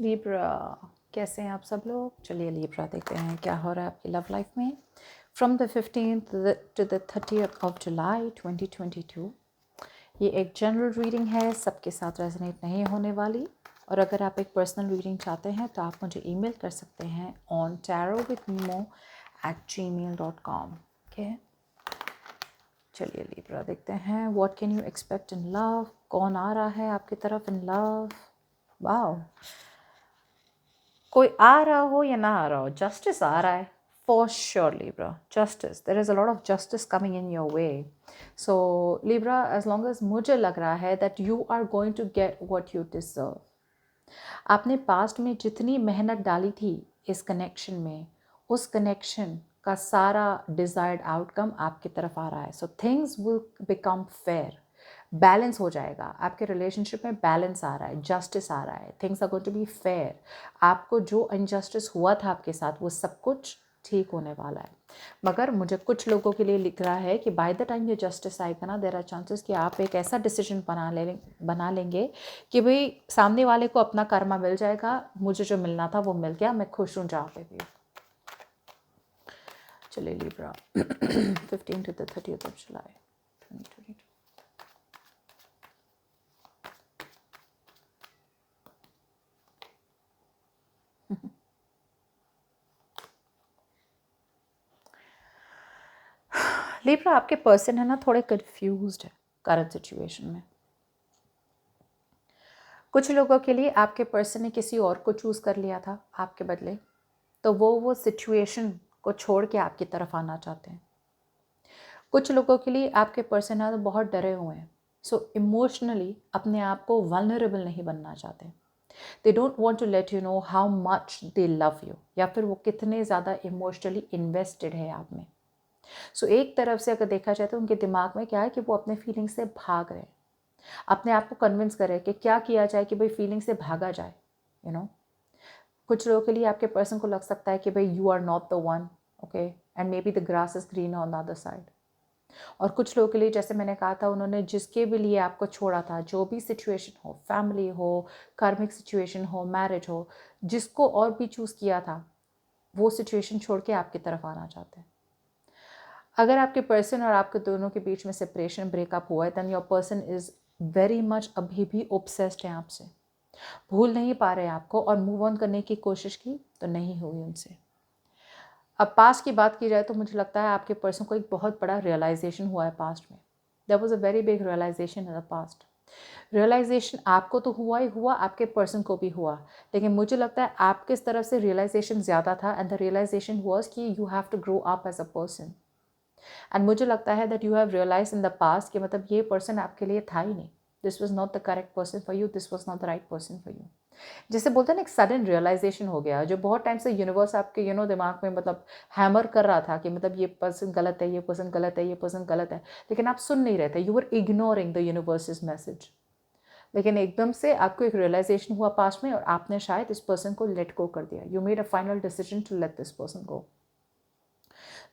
Libra, कैसे हैं आप सब लोग? चलिए लिब्रा देखते हैं क्या हो रहा है आपकी लव लाइफ में from the 15th to the 30th of July 2022। ये एक जनरल रीडिंग है, सबके साथ रेजोनेट नहीं होने वाली। और अगर आप एक पर्सनल रीडिंग चाहते हैं तो आप मुझे ईमेल कर सकते हैं on tarotwithmo@gmail.com। ओके, चलिए लिब्रा देखते हैं what can you expect in love. कौन आ रहा है आपकी तरफ इन लव? वाओ, कोई आ रहा हो या ना आ रहा हो, जस्टिस आ रहा है for sure Libra. Justice, there is a lot of justice coming in your way. So Libra, as long as मुझे लग रहा है that you are going to get what you deserve. आपने पास्ट में जितनी मेहनत डाली थी इस कनेक्शन में, उस कनेक्शन का सारा डिज़ायर्ड आउटकम आपकी तरफ आ रहा है। So things will become fair, balance हो जाएगा आपके रिलेशनशिप में। बैलेंस आ रहा है, जस्टिस आ रहा है, things are going to be fair. आपको जो इनजस्टिस हुआ था आपके साथ वो सब कुछ ठीक होने वाला है। मगर मुझे कुछ लोगों के लिए लिख रहा है कि बाय द टाइम ये जस्टिस आएगा ना, देयर आर चांसेस कि आप एक ऐसा डिसीजन बना लेंगे कि भाई सामने वाले को अपना कर्मा मिल जाएगा, मुझे जो मिलना था वो मिल गया, मैं खुश हूँ जहाँ पे भी। चलिए Libra 15 to the 30th of July 2022। Libra, आपके पर्सन है ना थोड़े कंफ्यूज्ड है करंट सिचुएशन में। कुछ लोगों के लिए आपके पर्सन ने किसी और को चूज़ कर लिया था आपके बदले, तो वो सिचुएशन को छोड़ के आपकी तरफ आना चाहते हैं। कुछ लोगों के लिए आपके पर्सन है तो बहुत डरे हुए हैं, सो इमोशनली अपने आप को वल्नरेबल नहीं बनना चाहते। They don't want to let you know how much they love you, या फिर वो कितने ज़्यादा इमोशनली इन्वेस्टेड है आप में। सो एक तरफ से अगर देखा जाए तो उनके दिमाग में क्या है कि वो अपने फीलिंग से भाग रहे हैं, अपने आप को कन्विंस कर रहे हैं कि क्या किया जाए कि भाई फीलिंग से भागा जाए। यू नो, कुछ लोगों के लिए आपके पर्सन को लग सकता है कि भाई you are not the one, okay, and maybe the grass is green on the other side. और कुछ लोगों के लिए, जैसे मैंने कहा था, उन्होंने जिसके भी लिए आपको छोड़ा था, जो भी सिचुएशन हो, फैमिली हो, कार्मिक सिचुएशन हो, मैरिज हो, जिसको और भी चूज़ किया था, वो सिचुएशन छोड़ के आपकी तरफ आना चाहते हैं। अगर आपके पर्सन और आपके दोनों के बीच में सेपरेशन, ब्रेकअप हुआ है, then your person is very much अभी भी ऑब्सेस्ड है आपसे, भूल नहीं पा रहे हैं आपको, और मूव ऑन करने की कोशिश की तो नहीं हुई उनसे। अब पास्ट की बात की जाए तो मुझे लगता है आपके पर्सन को एक बहुत बड़ा रियलाइजेशन हुआ है पास्ट में। There was a very big realisation in the past. Realisation आपको तो हुआ ही हुआ, आपके पर्सन को भी हुआ, लेकिन मुझे लगता है आपके इस तरफ से रियलाइजेशन ज़्यादा था, एंड द रियलाइजेशन वाज कि you have to grow up as a person. And मुझे लगता है that you have realise in the past कि मतलब ये पर्सन आपके लिए था ही नहीं, this was not the correct person for you, this was not the right person for you. जिसे बोलते हैं ना, एक सडन रियलाइजेशन हो गया, जो बहुत टाइम से यूनिवर्स आपके दिमाग में मतलब हैमर कर रहा था कि मतलब ये पर्सन गलत है, ये पर्सन गलत है, ये पर्सन गलत है, लेकिन आप सुन नहीं रहे थे, you were ignoring the universe message. लेकिन एकदम से आपको एक रियलाइजेशन हुआ पास्ट में, और आपने शायद इस पर्सन को लेट गो कर दिया। You made a final decision to let this person go.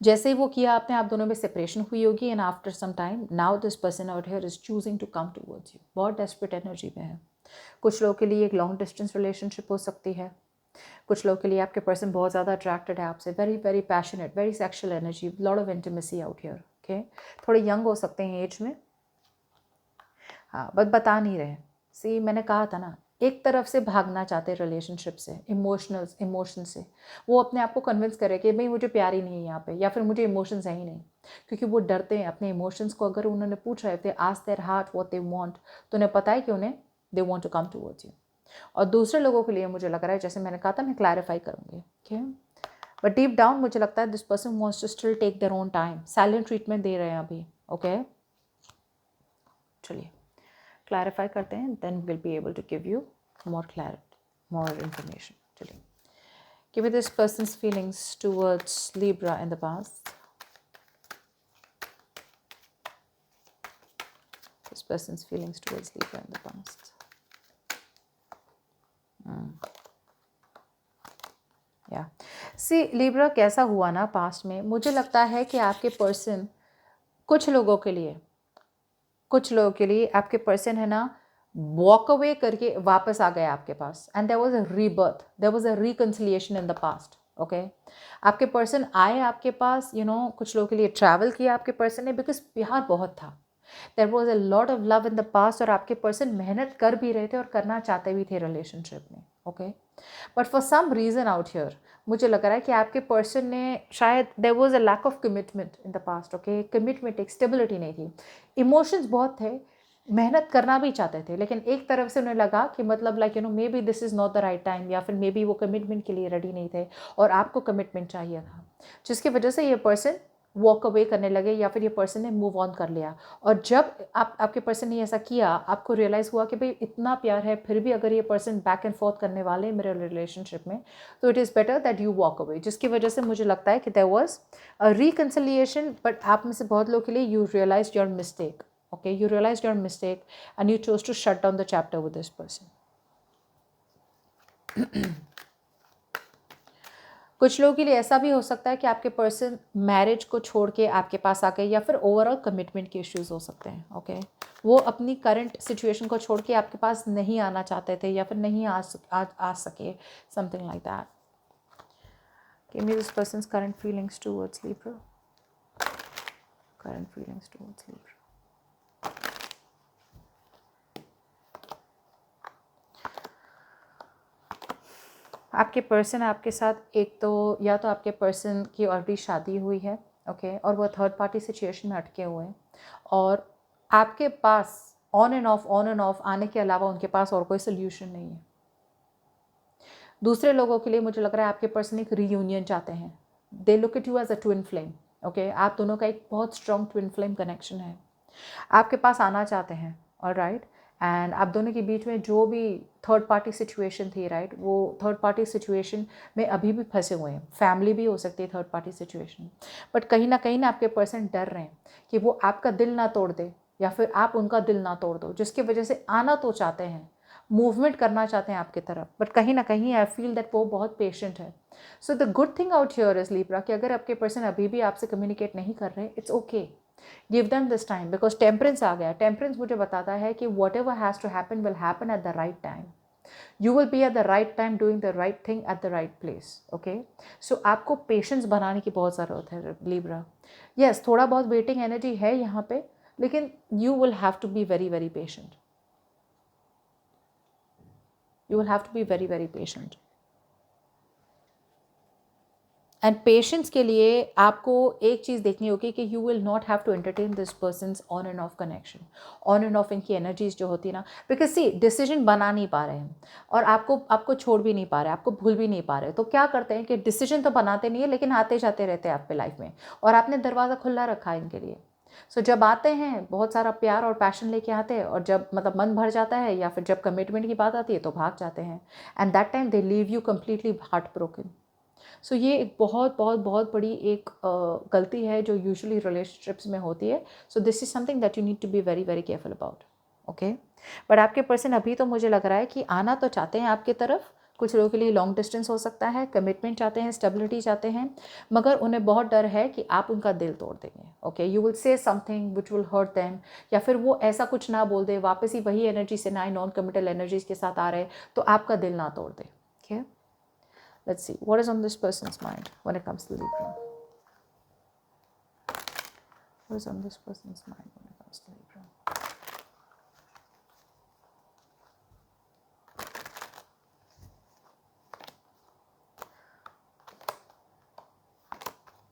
जैसे ही वो किया आपने, आप दोनों में सेपरेशन हुई होगी, and after some time now this person out here is choosing to come towards you. बहुत डेस्परेट एनर्जी में है। कुछ लोगों के लिए एक लॉन्ग डिस्टेंस रिलेशनशिप हो सकती है। कुछ लोगों के लिए आपके पर्सन बहुत ज़्यादा अट्रैक्टेड है आपसे, very very passionate, very sexual energy, lot of intimacy out here. Okay, थोड़े यंग हो सकते हैं एज में, हाँ, बट बता नहीं रहे। सी, मैंने कहा था ना, एक तरफ से भागना चाहते हैं रिलेशनशिप से, इमोशन से। वो अपने आप को कन्विंस करे कि भाई मुझे प्यार ही नहीं है यहाँ पे, या फिर मुझे इमोशंस है ही नहीं, क्योंकि वो डरते हैं अपने इमोशंस को। अगर उन्होंने पूछा है, they ask their heart what they want, तो उन्हें पता है कि उन्हें they want to come towards you. और दूसरे लोगों के लिए मुझे लग रहा है, जैसे मैंने कहा था, मैं क्लैरिफाई करूँगी, ओके, बट डीप डाउन मुझे लगता है this person wants to still take their own time, silent treatment दे रहे हैं अभी। ओके, चलिए क्लैरिफाई करते हैं, then will be able to give you more clarity, more information. चलिए, give me this person's feelings towards Libra in the past. This person's feelings towards Libra in the past. या सी Libra, कैसा हुआ ना past में, मुझे लगता है कि आपके पर्सन, कुछ लोगों के लिए आपके पर्सन है ना, वॉक अवे करके वापस आ गए आपके पास, and there was a rebirth, there was a reconciliation in the past. Okay, आपके पर्सन आए आपके पास, कुछ लोगों के लिए ट्रैवल किया आपके पर्सन ने, बिकॉज प्यार बहुत था। There was a lot of love in the past, और आपके पर्सन मेहनत कर भी रहे थे और करना चाहते भी थे रिलेशनशिप में। Okay, but for some reason out here मुझे लग रहा है कि आपके पर्सन ने शायद there was a lack of commitment in the past. Okay, commitment, एक स्टेबिलिटी नहीं थी, इमोशंस बहुत थे, मेहनत करना भी चाहते थे, लेकिन एक तरफ से उन्हें लगा कि मतलब like may be this is not the right time, या फिर मे बी वो कमिटमेंट के लिए रेडी नहीं थे और आपको कमिटमेंट चाहिए था, जिसकी वजह से ये पर्सन वॉक अवे करने लगे, या फिर ये पर्सन ने मूव ऑन कर लिया। और जब आपके पर्सन ने ऐसा किया, आपको रियलाइज़ हुआ कि भाई इतना प्यार है, फिर भी अगर ये पर्सन बैक एंड फोर्थ करने वाले हैं मेरे रिलेशनशिप में, तो it is better that you walk away, जिसकी वजह से मुझे लगता है कि there was a reconciliation. But आप में से बहुत लोग के लिए you realise your mistake. Okay, you realized your mistake and you chose to shut down the chapter with this person. कुछ लोगों के लिए ऐसा भी हो सकता है कि आपके पर्सन मैरिज को छोड़ के आपके पास आ गए, या फिर ओवरऑल कमिटमेंट के इश्यूज हो सकते हैं। ओके, वो अपनी करंट सिचुएशन को छोड़ के आपके पास नहीं आना चाहते थे, या फिर नहीं आ सके, something like that. Give me this persons current feelings towards Libra, current feelings towards Libra. आपके पर्सन आपके साथ, एक तो या तो आपके पर्सन की ऑलरेडी शादी हुई है, ओके, और वो थर्ड पार्टी सिचुएशन में अटके हुए हैं, और आपके पास ऑन एंड ऑफ आने के अलावा उनके पास और कोई सोल्यूशन नहीं है। दूसरे लोगों के लिए मुझे लग रहा है आपके पर्सन एक रीयूनियन चाहते हैं, they look at you as a twin flame. Okay, आप दोनों का एक बहुत स्ट्रॉन्ग ट्विन फ्लेम कनेक्शन है, आपके पास आना चाहते हैं, ऑलराइट। एंड आप दोनों के बीच में जो भी थर्ड पार्टी सिचुएशन थी, राइट, वो थर्ड पार्टी सिचुएशन में अभी भी फंसे हुए हैं। फैमिली भी हो सकती है थर्ड पार्टी सिचुएशन, बट कहीं ना आपके पर्सन डर रहे हैं कि वो आपका दिल ना तोड़ दे, या फिर आप उनका दिल ना तोड़ दो, जिसकी वजह से आना तो चाहते हैं, मूवमेंट करना चाहते हैं आपकी तरफ, बट कहीं ना कहीं आई फील दैट वो बहुत पेशेंट है। So the good thing out here is Libra कि अगर आपके पर्सन अभी भी आपसे कम्युनिकेट नहीं कर रहे, it's okay, give them this time, because temperance आ गया। टेम्परेंस मुझे बताता है कि whatever has to happen will happen at the right time, you will be at the right time doing the right thing at the right place. Okay, so आपको patience बनाने की बहुत ज़रूरत है लिब्रा। यस, थोड़ा बहुत waiting energy है यहाँ पे, लेकिन you will have to be very very patient, you will have to be very very patient. And patience के लिए आपको एक चीज़ देखनी होगी कि you will not have to entertain this person's on and off connection, on and off इनकी energies जो होती है ना, बिकॉज सी डिसीजन बना नहीं पा रहे हैं, और आपको छोड़ भी नहीं पा रहे, आपको भूल भी नहीं पा रहे, तो क्या करते हैं कि डिसीजन तो बनाते नहीं है, लेकिन आते जाते रहते हैं आपके लाइफ में, और आपने दरवाज़ा खुला रखा है इनके लिए। सो जब आते हैं बहुत सारा प्यार और पैशन लेके आते हैं, और जब मतलब मन भर जाता है, या फिर जब कमिटमेंट की बात आती है, तो भाग जाते हैं, and that time they leave you completely heart broken. So ये एक बहुत बहुत बहुत बड़ी एक गलती है जो यूजुअली रिलेशनशिप्स में होती है। So this is something that you need to be very very careful about. Okay, but आपके पर्सन अभी तो मुझे लग रहा है कि आना तो चाहते हैं आपकी तरफ, कुछ लोगों के लिए लॉन्ग डिस्टेंस हो सकता है, कमिटमेंट चाहते हैं, स्टेबिलिटी चाहते हैं, मगर उन्हें बहुत डर है कि आप उनका दिल तोड़ देंगे। Okay, you will say something which will hurt them, या फिर वो ऐसा कुछ ना बोल दे, वापस ही वही एनर्जी से ना, नॉन कमिटल एनर्जीज के साथ आ रहे, तो आपका दिल ना तोड़ दे। Okay, let's see what is on this person's mind when it comes to Libra. What is on this person's mind when it comes to Libra?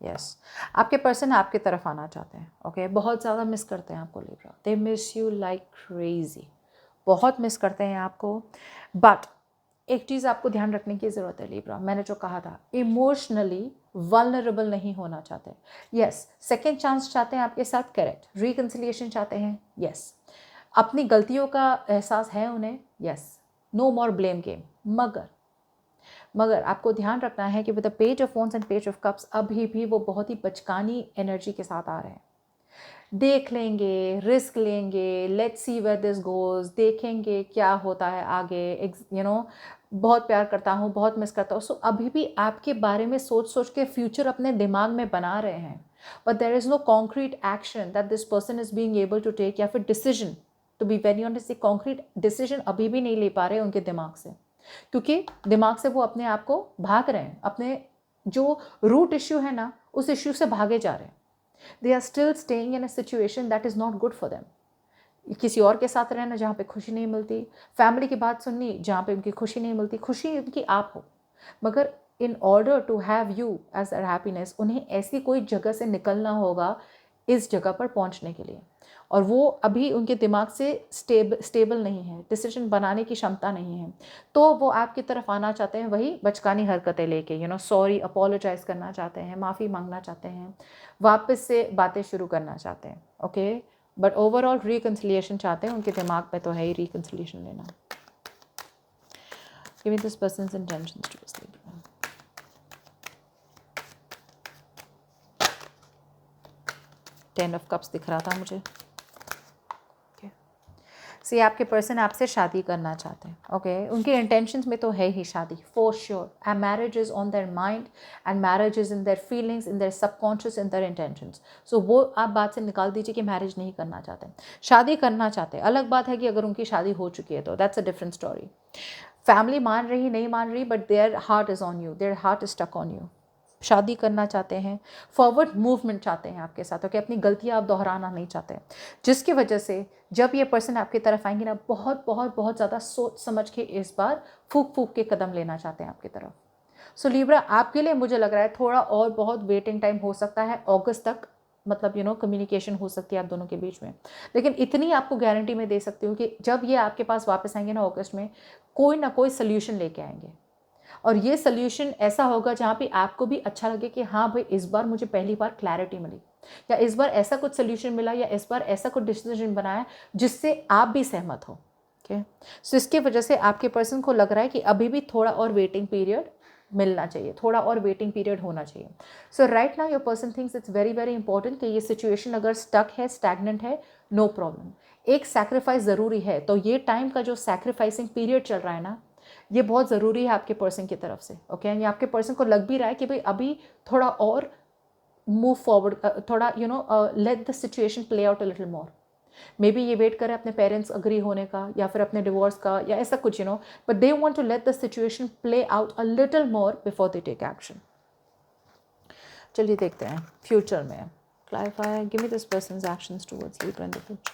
Yes, आपके पर्सन आपकी तरफ आना चाहते हैं। ओके, बहुत ज़्यादा मिस करते हैं आपको Libra, they miss you like crazy, बहुत मिस करते हैं आपको। बट एक चीज़ आपको ध्यान रखने की ज़रूरत है लिब्रा, मैंने जो कहा था, इमोशनली वल्नरेबल नहीं होना चाहते। यस, सेकेंड चांस चाहते हैं आपके साथ, करेक्ट, रिकन्सिलिएशन चाहते हैं, यस, अपनी गलतियों का एहसास है उन्हें, यस, नो मोर ब्लेम गेम, मगर आपको ध्यान रखना है कि with the page of wands and page of cups अभी भी वो बहुत ही बचकानी एनर्जी के साथ आ रहे हैं। देख लेंगे, रिस्क लेंगे, let's see where this goes, देखेंगे क्या होता है आगे, बहुत प्यार करता हूँ, बहुत मिस करता हूँ। सो अभी भी आपके बारे में सोच सोच के फ्यूचर अपने दिमाग में बना रहे हैं, but there is no concrete action that this person is being able to take, या फिर decision to be very honest, ये कॉन्क्रीट डिसीजन अभी भी नहीं ले पा रहे उनके दिमाग से, क्योंकि दिमाग से वो अपने आप को भाग रहे हैं, अपने जो रूट इश्यू है ना उस इश्यू से भागे जा रहे हैं. They are still staying in a situation that is not good for them. किसी और के साथ रहना जहाँ पे खुशी नहीं मिलती, फैमिली की बात सुननी जहाँ पे उनकी खुशी नहीं मिलती. खुशी उनकी आप हो, मगर in order to have you as a happiness उन्हें ऐसी कोई जगह से निकलना होगा इस जगह पर पहुँचने के लिए, और वो अभी उनके दिमाग से स्टेबल नहीं है, डिसीजन बनाने की क्षमता नहीं है. तो वो आपकी तरफ आना चाहते हैं वही बचकानी हरकतें लेके, सॉरी अपोलोजाइज करना चाहते हैं, माफ़ी मांगना चाहते हैं, वापस से बातें शुरू करना चाहते हैं. ओके, बट ओवरऑल रिकन्सिलिएशन चाहते हैं, उनके दिमाग में तो है ही रिकन्सिलिएशन लेना. Give me this persons intentions towards Libra. Ten of cups दिख रहा था मुझे. सी आपके पर्सन आपसे शादी करना चाहते हैं. ओके, उनके इंटेंशंस में तो है ही शादी for sure. And marriage is on their mind and marriage is in their feelings, in their subconscious, in their intentions. So वो आप बात से निकाल दीजिए कि मैरिज नहीं करना चाहते, शादी करना चाहते हैं. अलग बात है कि अगर उनकी शादी हो चुकी है तो that's a different story. Family मान रही नहीं मान रही, but their heart is on you, their heart is stuck on you. शादी करना चाहते हैं, फॉरवर्ड मूवमेंट चाहते हैं आपके साथ. ओके, अपनी गलतियां आप दोहराना नहीं चाहते, जिसकी वजह से जब ये पर्सन आपकी तरफ आएंगे ना बहुत बहुत बहुत ज़्यादा सोच समझ के इस बार फूक फूक के कदम लेना चाहते हैं आपकी तरफ. सो लिब्रा आपके लिए मुझे लग रहा है थोड़ा और बहुत वेटिंग टाइम हो सकता है अगस्त तक. मतलब कम्युनिकेशन हो सकती है आप दोनों के बीच में, लेकिन इतनी आपको गारंटी मैं दे सकती हूँ कि जब ये आपके पास वापस आएंगे ना अगस्त में, कोई ना कोई सोल्यूशन लेके आएंगे. और ये सोल्यूशन ऐसा होगा जहाँ पे आपको भी अच्छा लगे कि हाँ भाई इस बार मुझे पहली बार क्लैरिटी मिली, या इस बार ऐसा कुछ सोल्यूशन मिला, या इस बार ऐसा कुछ डिसीजन बनाया जिससे आप भी सहमत हो. ओके, सो इसकी वजह से आपके पर्सन को लग रहा है कि अभी भी थोड़ा और वेटिंग पीरियड मिलना चाहिए, थोड़ा और वेटिंग पीरियड होना चाहिए. So right now your person thinks it's very very important कि ये सिचुएशन अगर स्टक है, स्टैग्नेंट है, नो प्रॉब्लम, एक सैक्रिफाइस ज़रूरी है. तो ये टाइम का जो सैक्रिफाइसिंग पीरियड चल रहा है ना, ये बहुत ज़रूरी है आपके पर्सन की तरफ से. ओके, ये आपके पर्सन को लग भी रहा है कि भाई अभी थोड़ा और मूव फॉरवर्ड, थोड़ा late the situation play out a little more. May be ये वेट करें अपने पेरेंट्स अग्री होने का, या फिर अपने डिवोर्स का, या ऐसा कुछ but they want to let the situation play out a little more before they take action. चलिए देखते हैं फ्यूचर में. Clarify, give me this person's actions towards Libra in the future.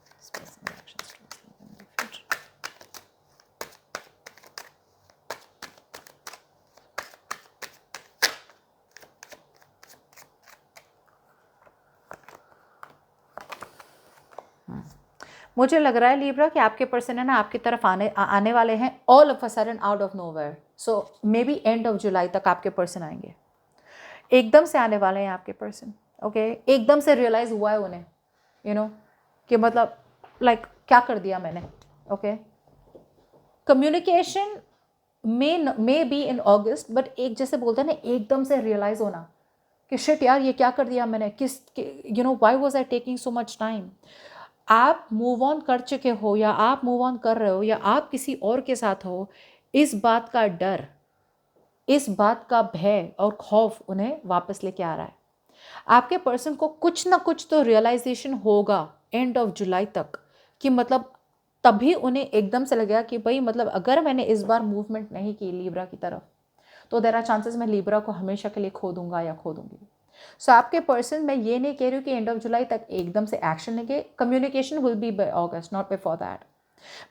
This person's actions towards Libra in the future. मुझे लग रहा है Libra कि आपके पर्सन है ना आपकी तरफ आने वाले हैं all of a sudden out of nowhere. So may be end of July तक आपके पर्सन आएंगे, एकदम से आने वाले हैं आपके पर्सन. ओके, एकदम से रियलाइज हुआ है उन्हें कि मतलब लाइक क्या कर दिया मैंने. Okay, communication may be in August, but एक जैसे बोलते हैं ना एकदम से रियलाइज होना कि शिट यार ये क्या कर दिया मैंने, why was I taking so much time. आप मूव ऑन कर चुके हो, या आप मूव ऑन कर रहे हो, या आप किसी और के साथ हो, इस बात का डर, इस बात का भय और खौफ उन्हें वापस लेके आ रहा है. आपके पर्सन को कुछ ना कुछ तो रियलाइजेशन होगा एंड ऑफ जुलाई तक, कि मतलब तभी उन्हें एकदम से लगेगा कि भाई मतलब अगर मैंने इस बार मूवमेंट नहीं की लिब्रा की तरफ, तो देयर आर चांसेस मैं लिब्रा को हमेशा के लिए खो दूंगा या खो दूंगी. सो आपके पर्सन, मैं ये नहीं कह रही हूँ कि एंड ऑफ जुलाई तक एकदम से एक्शन लेंगे, communication will be by August, not before that.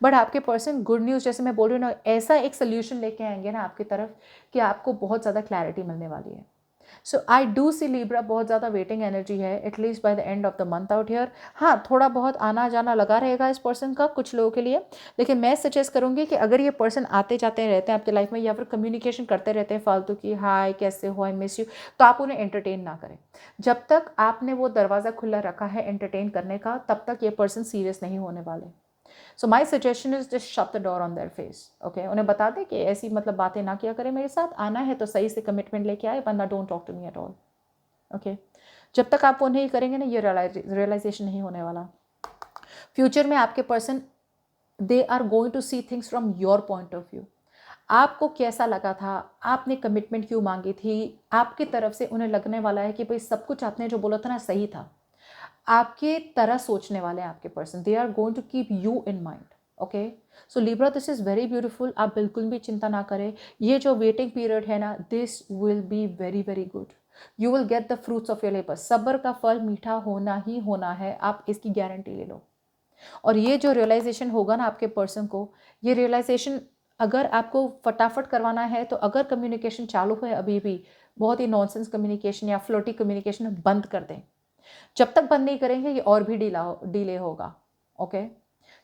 But आपके पर्सन गुड न्यूज़, जैसे मैं बोल रही हूँ ना, ऐसा एक सोल्यूशन लेके आएंगे ना आपकी तरफ कि आपको बहुत ज़्यादा क्लैरिटी मिलने वाली है. सो आई डू सी लिब्रा बहुत ज़्यादा वेटिंग एनर्जी है at least by the end of the month out here. हाँ, थोड़ा बहुत आना जाना लगा रहेगा इस पर्सन का कुछ लोगों के लिए, लेकिन मैं सजेस्ट करूँगी कि अगर ये पर्सन आते जाते रहते हैं आपके लाइफ में, या फिर कम्युनिकेशन करते रहते हैं फालतू की, हाय कैसे हो, आई मिस यू, तो आप उन्हें एंटरटेन ना करें. जब तक आपने वो दरवाज़ा खुला रखा है एंटरटेन करने का, तब तक ये पर्सन सीरियस नहीं होने वाले. So my suggestion is just shut the door on their face. Okay, उन्हें बता दें कि ऐसी मतलब बातें ना किया करें मेरे साथ, आना है तो सही से कमिटमेंट लेके आए, वरना don't talk to me at all. Okay, जब तक आप वो नहीं करेंगे ना, ये रियलाइजेशन नहीं होने वाला. फ्यूचर में आपके person, they are going to see things from your point of view. आपको कैसा लगा था, आपने कमिटमेंट क्यों मांगी थी, आपकी तरफ से उन्हें लगने वाला है कि भाई सब कुछ आपने जो बोला था ना सही था. आपके तरह सोचने वाले हैं आपके person, they are going to keep you in mind. Okay, so Libra this is very beautiful, आप बिल्कुल भी चिंता ना करें। ये जो वेटिंग पीरियड है ना, this will be very very good, you will get the fruits of your labour. सब्र का फल मीठा होना ही होना है, आप इसकी गारंटी ले लो। और ये जो रियलाइजेशन होगा ना आपके पर्सन को, ये रियलाइजेशन अगर आपको फटाफट करवाना है तो अगर कम्युनिकेशन चालू है अभी भी, बहुत ही नॉनसेंस कम्युनिकेशन या फ्लोटी कम्युनिकेशन बंद कर दें। जब तक बंद नहीं करेंगे ये और भी डिले होगा। ओके,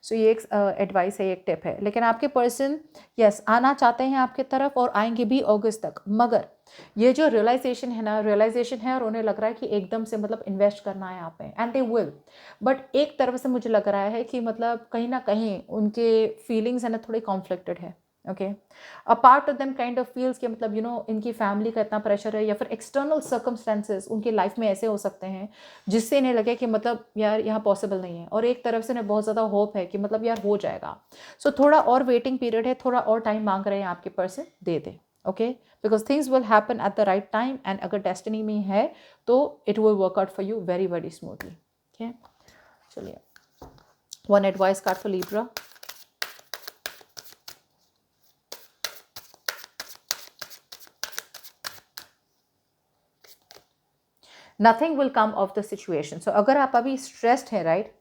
सो ये एक एडवाइस है, एक टिप है। लेकिन आपके पर्सन यस आना चाहते हैं आपके तरफ और आएंगे भी अगस्त तक, मगर ये जो रियलाइजेशन है ना, रियलाइजेशन है और उन्हें लग रहा है कि एकदम से मतलब इन्वेस्ट करना है आप पे, एंड दे विल। बट एक तरफ से मुझे लग रहा है कि मतलब कहीं ना कहीं उनके फीलिंग्स है ना थोड़ी कॉन्फ्लिक्टेड है। Okay, a part of them kind of feels कि मतलब इनकी फैमिली का इतना प्रेशर है या फिर एक्सटर्नल सर्कमस्टेंसेस उनकी लाइफ में ऐसे हो सकते हैं जिससे इन्हें लगे कि मतलब यार यहाँ पॉसिबल नहीं है, और एक तरफ से इन्हें बहुत ज़्यादा होप है कि मतलब यार हो जाएगा। सो थोड़ा और वेटिंग पीरियड है, थोड़ा और टाइम मांग रहे हैं आपके पर्सन, दे दे। Okay, because things will happen at the right time, and अगर डेस्टिनी में है तो it will work out for you very very smoothly. Okay, चलिए one advice card for Libra. Nothing will come of the situation. So अगर आप अभी stressed हैं, right,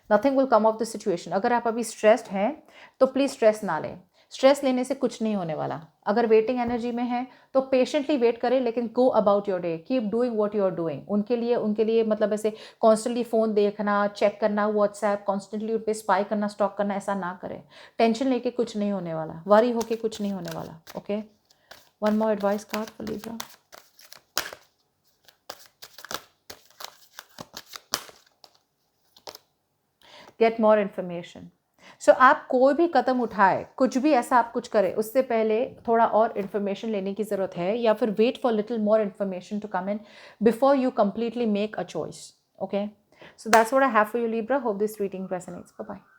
nothing will come of the situation. अगर आप अभी स्ट्रेस्ड हैं तो प्लीज़ स्ट्रेस ना लें, स्ट्रेस लेने से कुछ नहीं होने वाला। अगर वेटिंग एनर्जी में है तो पेशेंटली वेट करें, लेकिन go about your day, keep doing what you are doing. उनके लिए मतलब ऐसे कॉन्स्टेंटली फ़ोन देखना, चेक करना, व्हाट्सएप कॉन्स्टेंटली उन पर स्पाई करना, स्टॉक करना, ऐसा ना करें। टेंशन लेके कुछ नहीं होने वाला, वरी होके कुछ नहीं होने वाला। Okay, one more advice card for Libra. Get more information. So आप कोई भी कदम उठाए, कुछ भी ऐसा आप कुछ करें, उससे पहले थोड़ा और इन्फॉर्मेशन लेने की ज़रूरत है, या फिर wait for little more information to come in before you completely make a choice. Okay, so that's what I have for you, Libra. Hope this reading resonates. Bye bye.